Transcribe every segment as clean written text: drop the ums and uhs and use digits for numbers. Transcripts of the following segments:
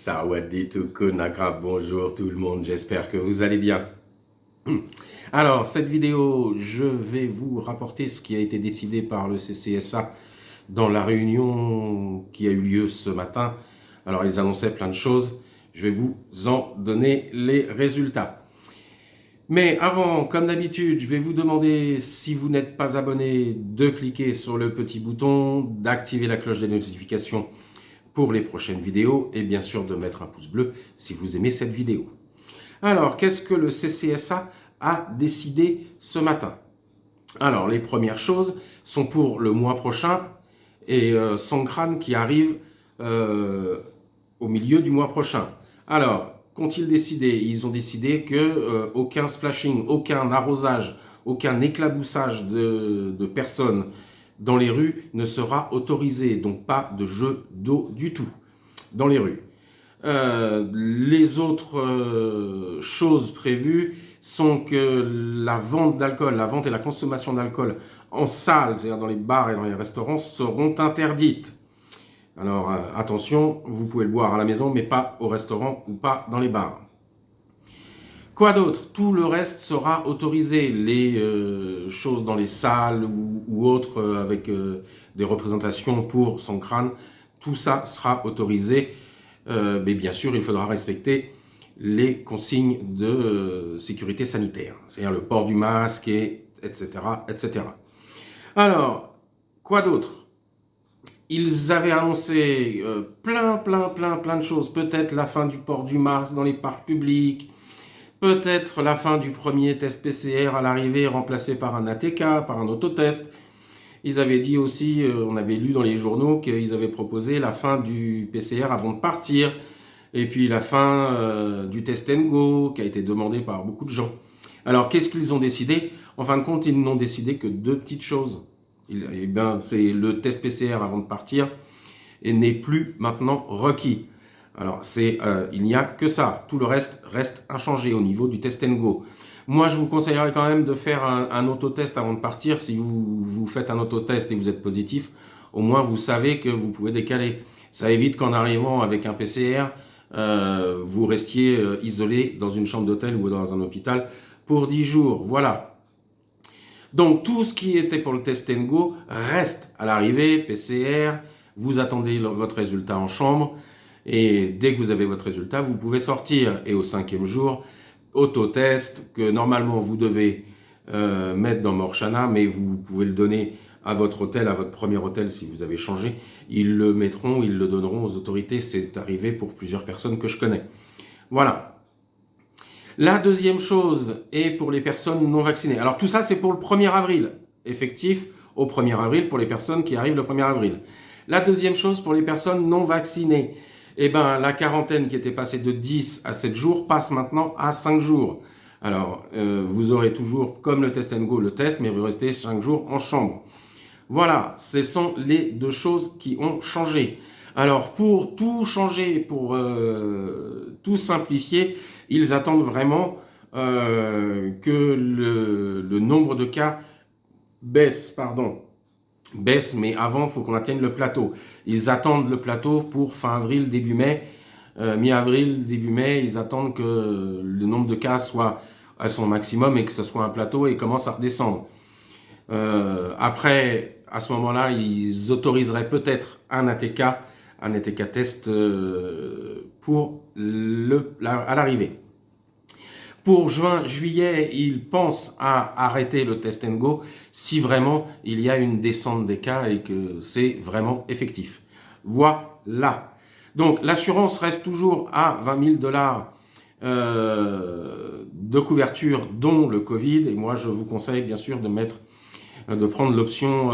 Sawadee Tukunaka, bonjour tout le monde, j'espère que vous allez bien. Alors, cette vidéo, je vais vous rapporter ce qui a été décidé par le CCSA dans la réunion qui a eu lieu ce matin. Alors, ils annonçaient plein de choses, je vais vous en donner les résultats. Mais avant, comme d'habitude, je vais vous demander, si vous n'êtes pas abonné, de cliquer sur le petit bouton, d'activer la cloche des notifications pour les prochaines vidéos et bien sûr de mettre un pouce bleu si vous aimez cette vidéo. Alors, qu'est-ce que le CCSA a décidé ce matin? Alors, les premières choses sont pour le mois prochain et Songkran qui arrive au milieu du mois prochain. Alors, qu'ont-ils décidé? Ils ont décidé que aucun splashing, aucun arrosage, aucun éclaboussage de personnes dans les rues ne sera autorisé, donc pas de jeu d'eau du tout dans les rues. Les autres choses prévues sont que la vente d'alcool, la vente et la consommation d'alcool en salle, c'est-à-dire dans les bars et dans les restaurants, seront interdites. Alors attention, vous pouvez le boire à la maison, mais pas au restaurant ou pas dans les bars. Quoi d'autre? Tout le reste sera autorisé. Les choses dans les salles ou autres avec des représentations pour Songkran, tout ça sera autorisé. Mais bien sûr, il faudra respecter les consignes de sécurité sanitaire, c'est-à-dire le port du masque, etc., etc. Alors, quoi d'autre? Ils avaient annoncé plein de choses. Peut-être la fin du port du masque dans les parcs publics, peut-être la fin du premier test PCR à l'arrivée remplacé par un ATK, par un autotest. Ils avaient dit aussi, on avait lu dans les journaux qu'ils avaient proposé la fin du PCR avant de partir. Et puis la fin du test and go qui a été demandé par beaucoup de gens. Alors qu'est-ce qu'ils ont décidé? En fin de compte, ils n'ont décidé que deux petites choses. C'est le test PCR avant de partir et n'est plus maintenant requis. Alors, il n'y a que ça. Tout le reste inchangé au niveau du test and go. Moi, je vous conseillerais quand même de faire un autotest avant de partir. Si vous faites un autotest et vous êtes positif, au moins vous savez que vous pouvez décaler. Ça évite qu'en arrivant avec un PCR, vous restiez isolé dans une chambre d'hôtel ou dans un hôpital pour 10 jours. Voilà. Donc, tout ce qui était pour le test and go reste à l'arrivée, PCR. Vous attendez votre résultat en chambre. Et dès que vous avez votre résultat, vous pouvez sortir. Et au 5e jour, autotest que normalement vous devez mettre dans Morshana, mais vous pouvez le donner à votre hôtel, à votre premier hôtel si vous avez changé. Ils le mettront, ils le donneront aux autorités. C'est arrivé pour plusieurs personnes que je connais. Voilà. La deuxième chose est pour les personnes non vaccinées. Alors tout ça, c'est pour le 1er avril. Effectif au 1er avril pour les personnes qui arrivent le 1er avril. La deuxième chose pour les personnes non vaccinées. Eh ben, la quarantaine qui était passée de 10 à 7 jours passe maintenant à 5 jours. Alors, vous aurez toujours, comme le test and go, le test, mais vous restez 5 jours en chambre. Voilà, ce sont les deux choses qui ont changé. Alors, pour tout changer, pour tout simplifier, ils attendent vraiment que le nombre de cas baisse, mais avant, il faut qu'on atteigne le plateau. Ils attendent le plateau pour fin avril, début mai, mi-avril, début mai. Ils attendent que le nombre de cas soit à son maximum et que ce soit un plateau et commence à redescendre. Après, à ce moment-là, ils autoriseraient peut-être un ATK test à l'arrivée. Pour juin, juillet, ils pensent à arrêter le test and go si vraiment il y a une descente des cas et que c'est vraiment effectif. Voilà. Donc l'assurance reste toujours à 20 000 $ de couverture, dont le Covid. Et moi, je vous conseille bien sûr de prendre l'option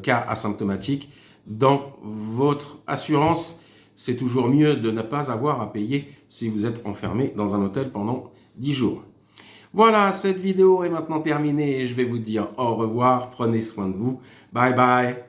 cas asymptomatique dans votre assurance. C'est toujours mieux de ne pas avoir à payer si vous êtes enfermé dans un hôtel pendant 10 jours. Voilà, cette vidéo est maintenant terminée et je vais vous dire au revoir. Prenez soin de vous. Bye bye.